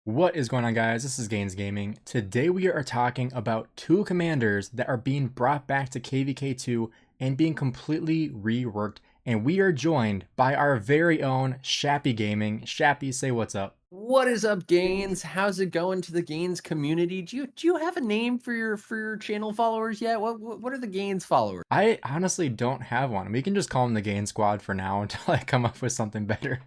What is going on, guys? This is Gainz Gaming. Today we are talking about two commanders that are being brought back to KVK2 and being completely reworked, and we are joined by our very own Shappy Gaming. Shappy, say what's up. What is up, Gainz? How's it going to the Gainz community? Do you have a name for your channel followers yet? What are the Gainz followers? I honestly don't have one. We can just call them the Gain Squad for now until I come up with something better.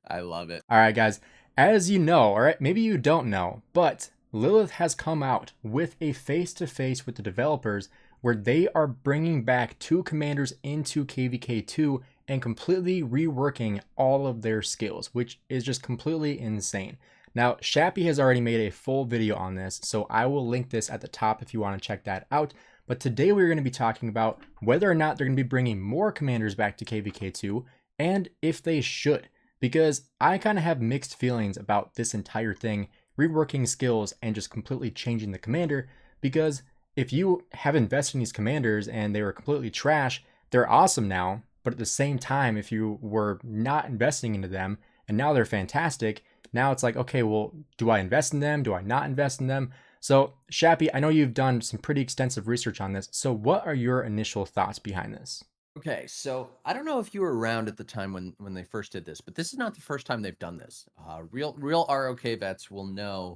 I love it. All right, guys. As you know, all right, maybe you don't know, but Lilith has come out with a face-to-face with the developers where they are bringing back two commanders into KVK2 and completely reworking all of their skills, which is just completely insane. Now, Shappy has already made a full video on this, so I will link this at the top if you want to check that out. But today we're going to be talking about whether or not they're going to be bringing more commanders back to KVK2 and if they should. Because I kind of have mixed feelings about this entire thing, reworking skills and just completely changing the commander, because if you have invested in these commanders and they were completely trash, they're awesome now, but at the same time, if you were not investing into them and now they're fantastic, now it's like, okay, well, do I invest in them? Do I not invest in them? So, Shappy, I know you've done some pretty extensive research on this, so what are your initial thoughts behind this? Okay, so I don't know if you were around at the time when they first did this, but this is not the first time they've done this. Real ROK vets will know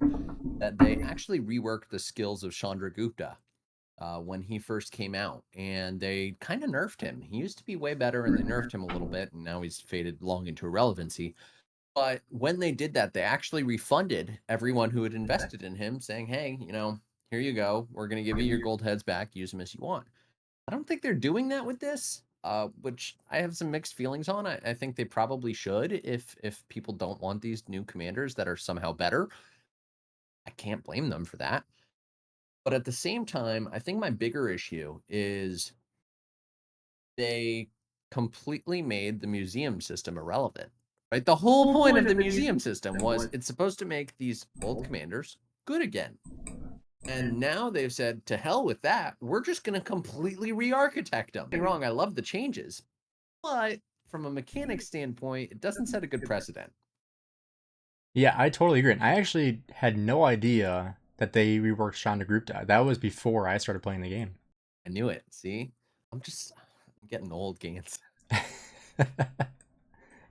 that they actually reworked the skills of Chandra Gupta when he first came out, and they kind of nerfed him. He used to be way better, and they nerfed him a little bit, and now he's faded long into irrelevancy. But when they did that, they actually refunded everyone who had invested in him, saying, "Hey, here you go. We're going to give you your gold heads back. Use them as you want." I don't think they're doing that with this, which I have some mixed feelings on. I think they probably should if people don't want these new commanders that are somehow better. I can't blame them for that. But at the same time, I think my bigger issue is they completely made the museum system irrelevant. Right? The whole point of the museum system was it's supposed to make these old commanders good again. And now they've said, to hell with that. We're just going to completely re-architect them. Don't get me wrong, I love the changes, but from a mechanic standpoint, it doesn't set a good precedent. Yeah, I totally agree. And I actually had no idea that they reworked Chandra Gupta. That was before I started playing the game. I knew it. See, I'm getting old, Gains.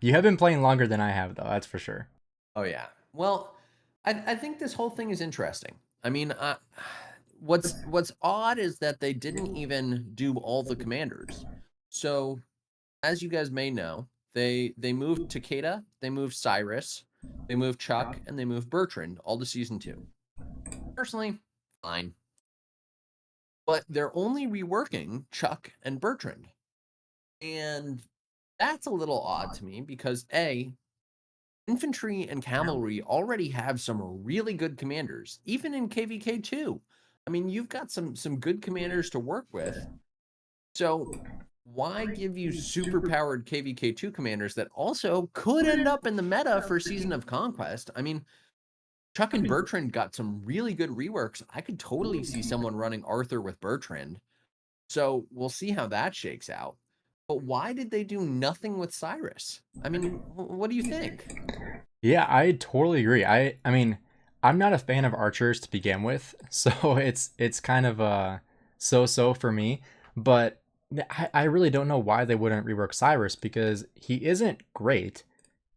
You have been playing longer than I have, though, that's for sure. Oh yeah. Well, I think this whole thing is interesting. I mean, what's odd is that they didn't even do all the commanders. So, as you guys may know, they moved Takeda, they moved Cyrus, they moved Chuck, and they moved Bertrand all to season 2. Personally, fine. But they're only reworking Chuck and Bertrand. And that's a little odd to me because A, infantry and cavalry already have some really good commanders, even in KVK2. I mean, you've got some good commanders to work with. So why give you super powered KVK2 commanders that also could end up in the meta for Season of Conquest? I mean, Chuck and Bertrand got some really good reworks. I could totally see someone running Arthur with Bertrand. So we'll see how that shakes out. But why did they do nothing with Cyrus? I mean, what do you think? Yeah, I totally agree. I mean, I'm not a fan of archers to begin with, so it's kind of so-so for me. But I really don't know why they wouldn't rework Cyrus because he isn't great,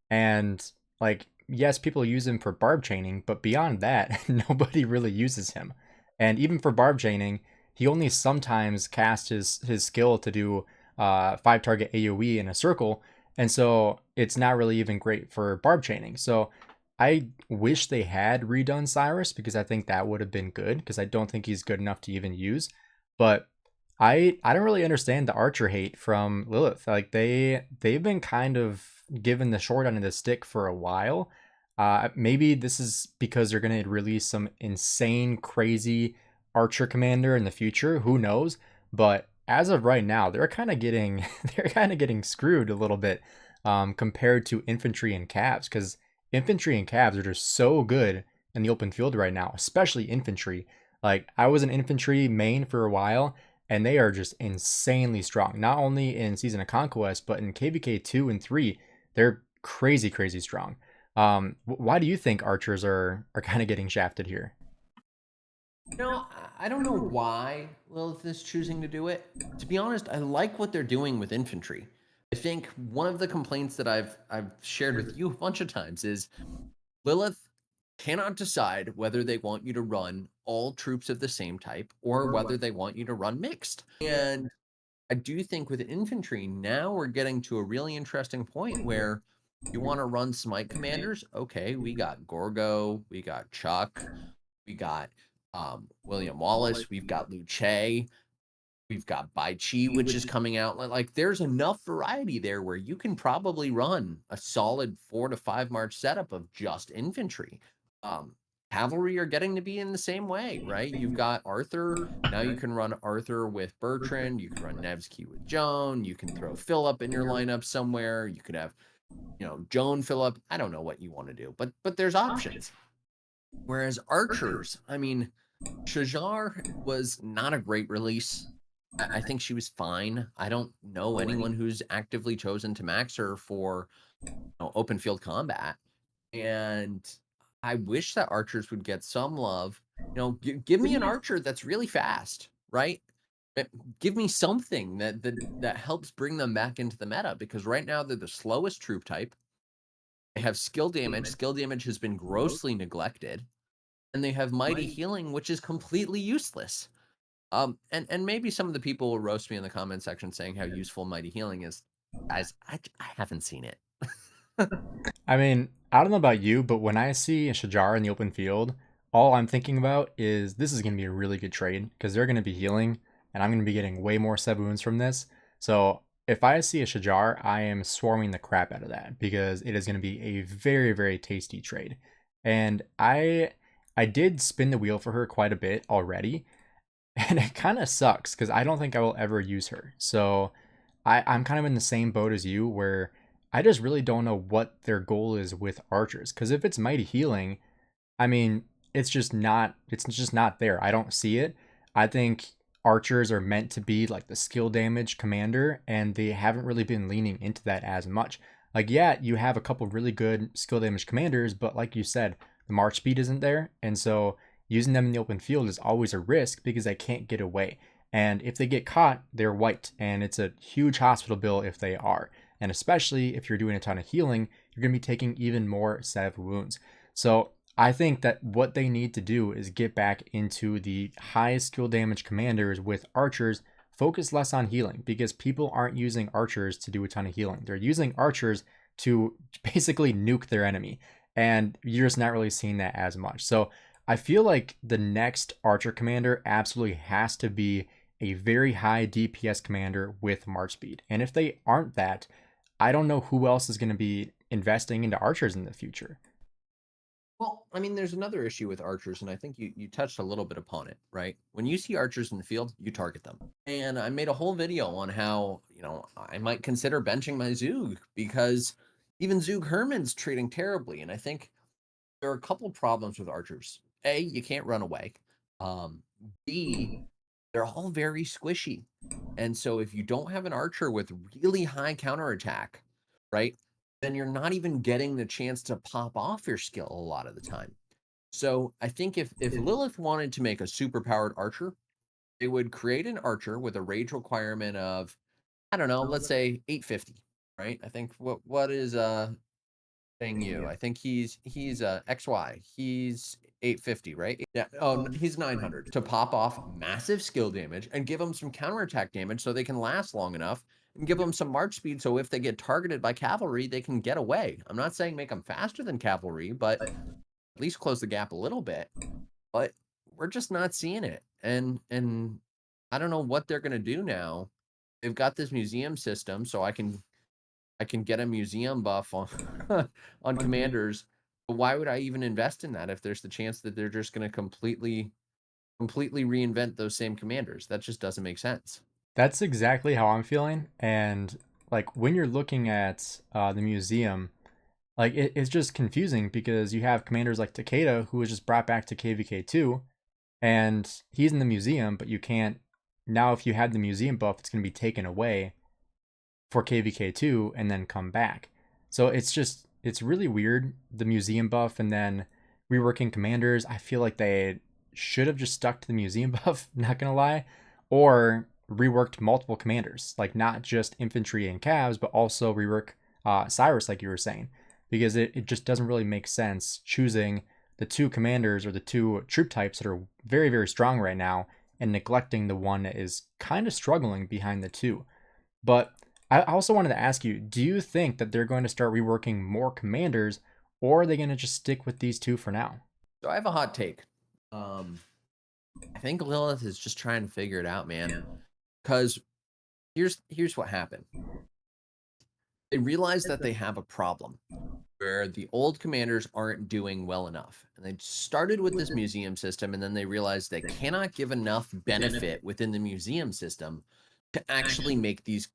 and like yes, people use him for barb chaining, but beyond that, nobody really uses him. And even for barb chaining, he only sometimes casts his skill to do 5 target AoE in a circle, and so it's not really even great for barb chaining. So I wish they had redone Cyrus because I think that would have been good because I don't think he's good enough to even use. But I don't really understand the archer hate from Lilith. Like they've been kind of given the short end of the stick for a while. Maybe this is because they're gonna release some insane, crazy archer commander in the future. Who knows? But as of right now, they're kind of getting screwed a little bit compared to infantry and cavs, because infantry and cavs are just so good in the open field right now, especially infantry. Like I was an infantry main for a while, and they are just insanely strong. Not only in Season of Conquest, but in KVK 2 and 3, they're crazy strong. Why do you think archers are kind of getting shafted here? I don't know why Lilith is choosing to do it. To be honest, I like what they're doing with infantry. I think one of the complaints that I've shared with you a bunch of times is Lilith cannot decide whether they want you to run all troops of the same type or whether they want you to run mixed. And I do think with infantry, now we're getting to a really interesting point where you want to run smite commanders. Okay, we got Gorgo, we got Chuck, we got William Wallace, we've got Luce, we've got Bai Chi, which is coming out. Like there's enough variety there where you can probably run a solid 4 to 5 march setup of just infantry. Um, Cavalry are getting to be in the same way, right? You've got Arthur. Now you can run Arthur with Bertrand. You can run Nevsky with Joan. You can throw Philip in your lineup somewhere. You could have, Joan Philip. I don't know what you want to do, but there's options. Whereas archers, I mean, Shajar was not a great release. I think she was fine. I don't know anyone who's actively chosen to max her for open field combat. And I wish that archers would get some love. Give me an archer that's really fast, right? Give me something that helps bring them back into the meta, because right now they're the slowest troop type. They have skill damage. Skill damage has been grossly neglected. And they have mighty healing, which is completely useless. And maybe some of the people will roast me in the comment section saying how useful mighty healing is. Guys, I haven't seen it. I mean, I don't know about you, but when I see a Shajar in the open field, all I'm thinking about is this is going to be a really good trade because they're going to be healing and I'm going to be getting way more sub wounds from this. So if I see a Shajar, I am swarming the crap out of that because it is going to be a very, very tasty trade. And I did spin the wheel for her quite a bit already, and it kind of sucks because I don't think I will ever use her. So I'm kind of in the same boat as you where I just really don't know what their goal is with archers. Because if it's mighty healing, I mean, it's just not there. I don't see it. I think archers are meant to be like the skill damage commander, and they haven't really been leaning into that as much. Like, yeah, you have a couple really good skill damage commanders, but like you said, the march speed isn't there, and so using them in the open field is always a risk because they can't get away. And if they get caught, they're wiped, and it's a huge hospital bill if they are. And especially if you're doing a ton of healing, you're going to be taking even more sev wounds. So I think that what they need to do is get back into the high skill damage commanders with archers, focus less on healing because people aren't using archers to do a ton of healing. They're using archers to basically nuke their enemy. And you're just not really seeing that as much. So I feel like the next archer commander absolutely has to be a very high DPS commander with march speed. And if they aren't that, I don't know who else is going to be investing into archers in the future. Well, I mean, there's another issue with archers, and I think you touched a little bit upon it, right? When you see archers in the field, you target them. And I made a whole video on how, I might consider benching my Zug because even Zug Herman's trading terribly. And I think there are a couple problems with archers. A, you can't run away. B, they're all very squishy. And so if you don't have an archer with really high counterattack, right, then you're not even getting the chance to pop off your skill a lot of the time. So I think if Lilith wanted to make a super powered archer, they would create an archer with a rage requirement of, I don't know, let's say 850, right? I think what is you. I think he's XY. He's 850, right? Yeah. Oh, he's 900 to pop off massive skill damage and give them some counterattack damage so they can last long enough, and give them some march speed so if they get targeted by cavalry, they can get away. I'm not saying make them faster than cavalry, but at least close the gap a little bit. But we're just not seeing it. And I don't know what they're going to do now. They've got this museum system, so I can get a museum buff on on commanders. But why would I even invest in that if there's the chance that they're just going to completely reinvent those same commanders? That just doesn't make sense. That's exactly how I'm feeling. And like when you're looking at the museum, like it's just confusing because you have commanders like Takeda who was just brought back to KVK2 and he's in the museum, but you can't. Now, if you had the museum buff, it's going to be taken away for KVK2 and then come back. So it's just it's really weird, the museum buff and then reworking commanders. I feel like they should have just stuck to the museum buff, not gonna lie, or reworked multiple commanders, like not just infantry and calves, but also rework Cyrus, like you were saying, because it just doesn't really make sense choosing the two commanders or the two troop types that are very, very strong right now and neglecting the one that is kind of struggling behind the two. But I also wanted to ask you, do you think that they're going to start reworking more commanders, or are they going to just stick with these two for now? So I have a hot take. I think Lilith is just trying to figure it out, man. Because here's what happened. They realized that they have a problem where the old commanders aren't doing well enough. And they started with this museum system, and then they realized they cannot give enough benefit within the museum system to actually make these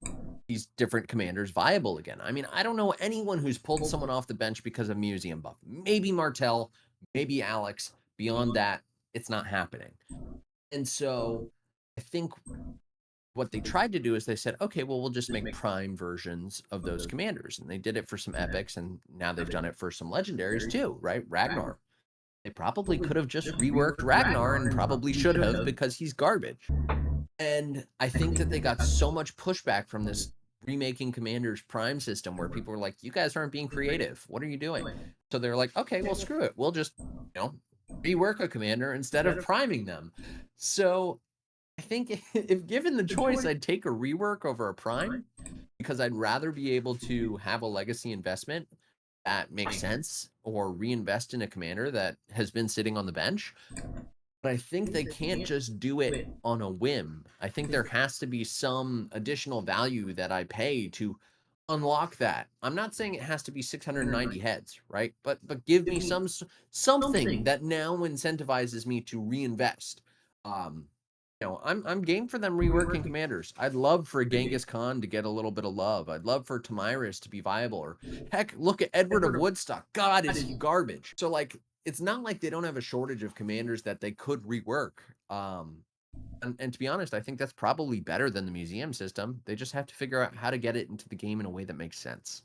different commanders viable again. I mean, I don't know anyone who's pulled someone off the bench because of museum buff. Maybe Martel, maybe Alex. Beyond that, it's not happening. And so I think what they tried to do is they said, okay, well, we'll just make prime versions of those commanders. And they did it for some epics, and now they've done it for some legendaries too, right? Ragnar. They probably could have just reworked Ragnar, and probably should have, because he's garbage. And I think that they got so much pushback from this remaking Commander's Prime system where people were like, you guys aren't being creative. What are you doing? So they're like, okay, well, screw it. We'll just, rework a commander instead of priming them. So I think if given the choice, I'd take a rework over a prime, because I'd rather be able to have a legacy investment that makes sense, or reinvest in a commander that has been sitting on the bench. But I think they can't just do it on a whim. I think there has to be some additional value that I pay to unlock that. I'm not saying it has to be 690 heads, right? But give me something that now incentivizes me to reinvest. Um, I'm game for them reworking commanders. I'd love for a Genghis Khan to get a little bit of love. I'd love for Tamiris to be viable. Or heck, look at Edward of Woodstock. God, is he garbage? So like, it's not like they don't have a shortage of commanders that they could rework. And to be honest, I think that's probably better than the museum system. They just have to figure out how to get it into the game in a way that makes sense.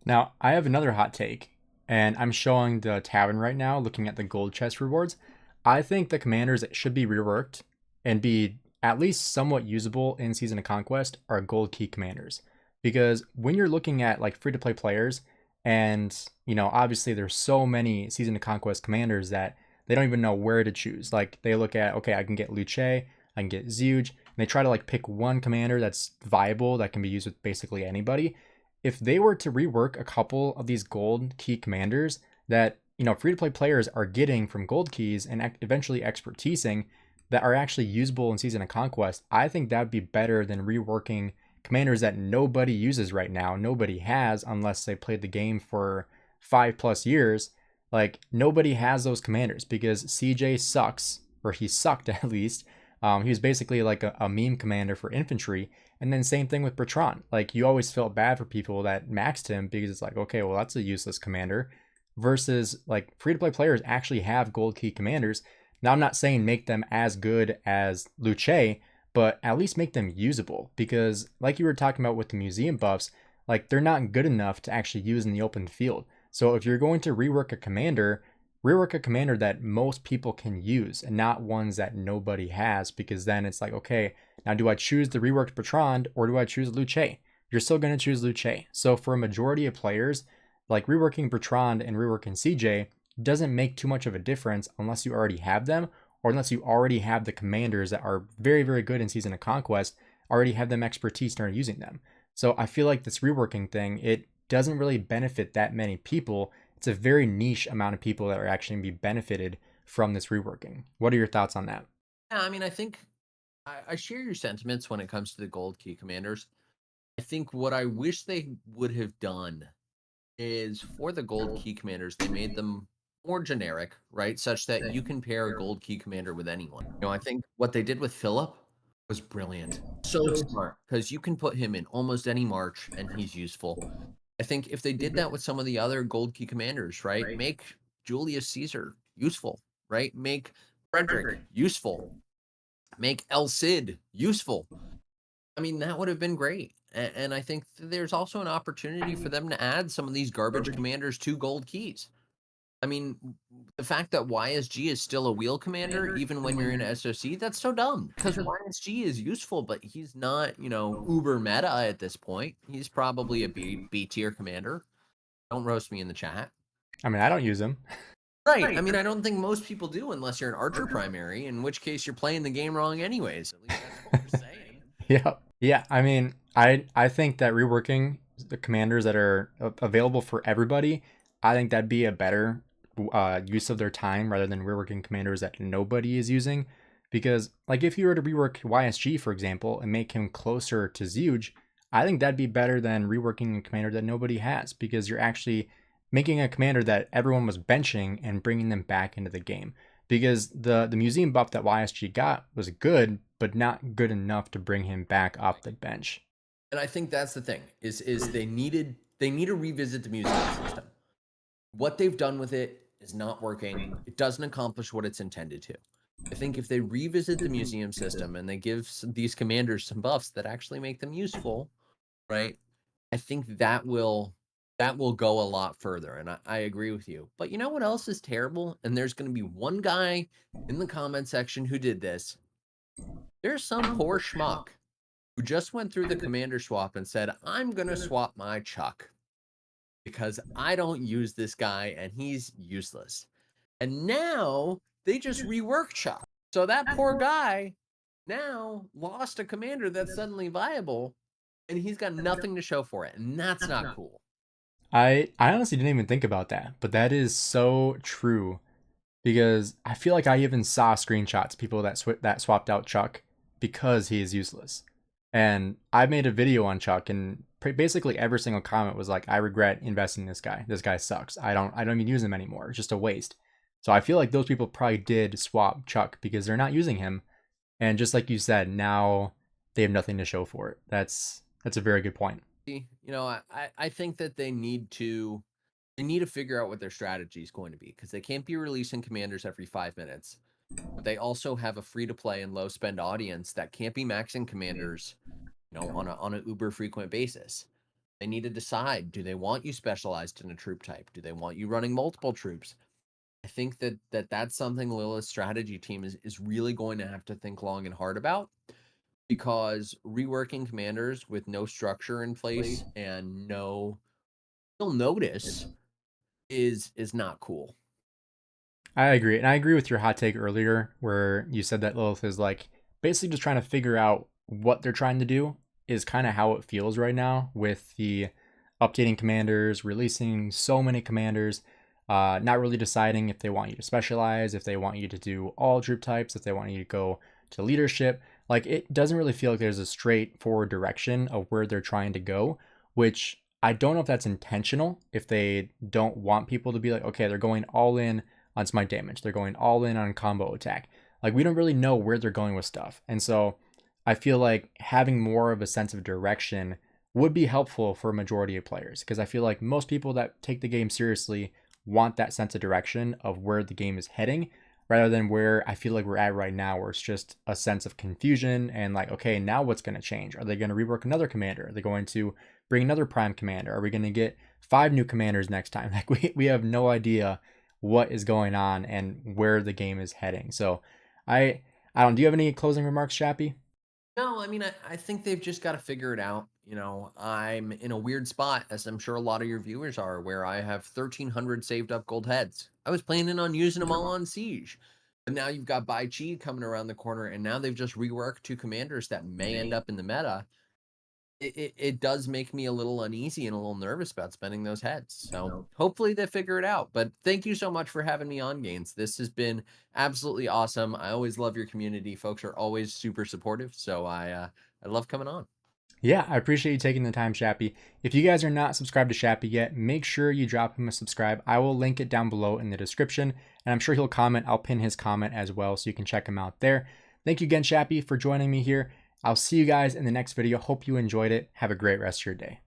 Now, I have another hot take, and I'm showing the tavern right now, looking at the gold chest rewards. I think the commanders that should be reworked and be at least somewhat usable in Season of Conquest are gold key commanders. Because when you're looking at like free to play players, and obviously there's so many Season of Conquest commanders that they don't even know where to choose. Like they look at, okay, I can get Luce, I can get Zeuge, and they try to like pick one commander that's viable that can be used with basically anybody. If they were to rework a couple of these gold key commanders that free to play players are getting from gold keys and eventually expertising, that are actually usable in Season of Conquest, I think that would be better than reworking commanders that nobody uses right now. Nobody has, unless they played the game for 5+ years. Like nobody has those commanders because CJ sucks, or he sucked at least. He was basically like a meme commander for infantry. And then same thing with Bertrand. Like you always felt bad for people that maxed him because it's like, okay, well that's a useless commander. Versus like free to play players actually have gold key commanders. Now I'm not saying make them as good as Luce, but at least make them usable, because like you were talking about with the museum buffs, like they're not good enough to actually use in the open field. So if you're going to rework a commander, rework a commander that most people can use and not ones that nobody has, because then it's like, okay, now do I choose the reworked Bertrand or do I choose Luce? You're still going to choose Luce. So for a majority of players, like reworking Bertrand and reworking CJ doesn't make too much of a difference unless you already have them, or unless you already have the commanders that are very, very good in Season of Conquest, already have them expertise and are using them. So I feel like this reworking thing, it doesn't really benefit that many people. It's a very niche amount of people that are actually going to be benefited from this reworking. What are your thoughts on that? Yeah, I mean, I think I share your sentiments when it comes to the gold key commanders. I think what I wish they would have done is, for the gold key commanders, they made them more generic, right? Such that you can pair a gold key commander with anyone. I think what they did with Philip was brilliant. So smart, because you can put him in almost any march and he's useful. I think if they did that with some of the other gold key commanders, right? Make Julius Caesar useful, right? Make Frederick useful. Make El Cid useful. I mean, that would have been great. And I think there's also an opportunity for them to add some of these garbage commanders to gold keys. I mean, the fact that YSG is still a wheel commander, even when you're in SOC, that's so dumb. Because YSG is useful, but he's not, uber meta at this point. He's probably a B tier commander. Don't roast me in the chat. I mean, I don't use him. Right. I mean, I don't think most people do unless you're an archer primary, in which case you're playing the game wrong anyways. At least that's what we're saying. Yeah. Yeah. I mean, I think that reworking the commanders that are available for everybody, I think that'd be a better use of their time rather than reworking commanders that nobody is using. Because, like, if you were to rework YSG, for example, and make him closer to Zeuge, I think that'd be better than reworking a commander that nobody has, because you're actually making a commander that everyone was benching and bringing them back into the game. Because the museum buff that YSG got was good, but not good enough to bring him back off the bench. And I think that's the thing is they need to revisit the museum system. What they've done with it is not working. It doesn't accomplish what it's intended to. I think if they revisit the museum system and they give these commanders some buffs that actually make them useful, right? I think that will go a lot further. And I agree with you. But you know what else is terrible? And there's going to be one guy in the comment section who did this. There's some poor schmuck who just went through the commander swap and said, I'm going to swap my Chuck because I don't use this guy and he's useless. And now they just rework Chuck. So that poor guy now lost a commander that's suddenly viable and he's got nothing to show for it. And that's not cool. I honestly didn't even think about that, but that is so true, because I feel like I even saw screenshots people that swapped out Chuck because he is useless. And I made a video on Chuck, and basically every single comment was like, I regret investing in this guy. This guy sucks. I don't even use him anymore. It's just a waste. So I feel like those people probably did swap Chuck because they're not using him. And just like you said, now they have nothing to show for it. That's a very good point. I think that they need to figure out what their strategy is going to be, because they can't be releasing commanders every 5 minutes. But they also have a free to play and low spend audience that can't be maxing commanders, on a uber frequent basis. They need to decide, do they want you specialized in a troop type? Do they want you running multiple troops? I think that's something Lilith's strategy team is really going to have to think long and hard about, because reworking commanders with no structure in place and no notice is not cool. I agree. And I agree with your hot take earlier where you said that Lilith is like basically just trying to figure out what they're trying to do, is kind of how it feels right now with the updating commanders, releasing so many commanders, not really deciding if they want you to specialize, if they want you to do all troop types, if they want you to go to leadership. Like, it doesn't really feel like there's a straightforward direction of where they're trying to go, which I don't know if that's intentional, if they don't want people to be like, okay, they're going all in on smite damage, they're going all in on combo attack. Like, we don't really know where they're going with stuff. And so I feel like having more of a sense of direction would be helpful for a majority of players, because I feel like most people that take the game seriously want that sense of direction of where the game is heading, rather than where I feel like we're at right now, where it's just a sense of confusion and like, okay, now what's going to change? Are they going to rework another commander? Are they going to bring another prime commander? Are we going to get 5 new commanders next time? Like, we have no idea what is going on and where the game is heading. So I don't, do you have any closing remarks, Shappy? No, I mean, I think they've just got to figure it out. I'm in a weird spot, as I'm sure a lot of your viewers are, where I have 1,300 saved up gold heads. I was planning on using them all on Siege. But now you've got Bai Chi coming around the corner, and now they've just reworked 2 commanders that may end up in the meta. It does make me a little uneasy and a little nervous about spending those heads. So hopefully they figure it out. But thank you so much for having me on, Gainz. This has been absolutely awesome. I always love your community. Folks are always super supportive. So I love coming on. Yeah, I appreciate you taking the time, Shappy. If you guys are not subscribed to Shappy yet, make sure you drop him a subscribe. I will link it down below in the description, and I'm sure he'll comment. I'll pin his comment as well, so you can check him out there. Thank you again, Shappy, for joining me here. I'll see you guys in the next video. Hope you enjoyed it. Have a great rest of your day.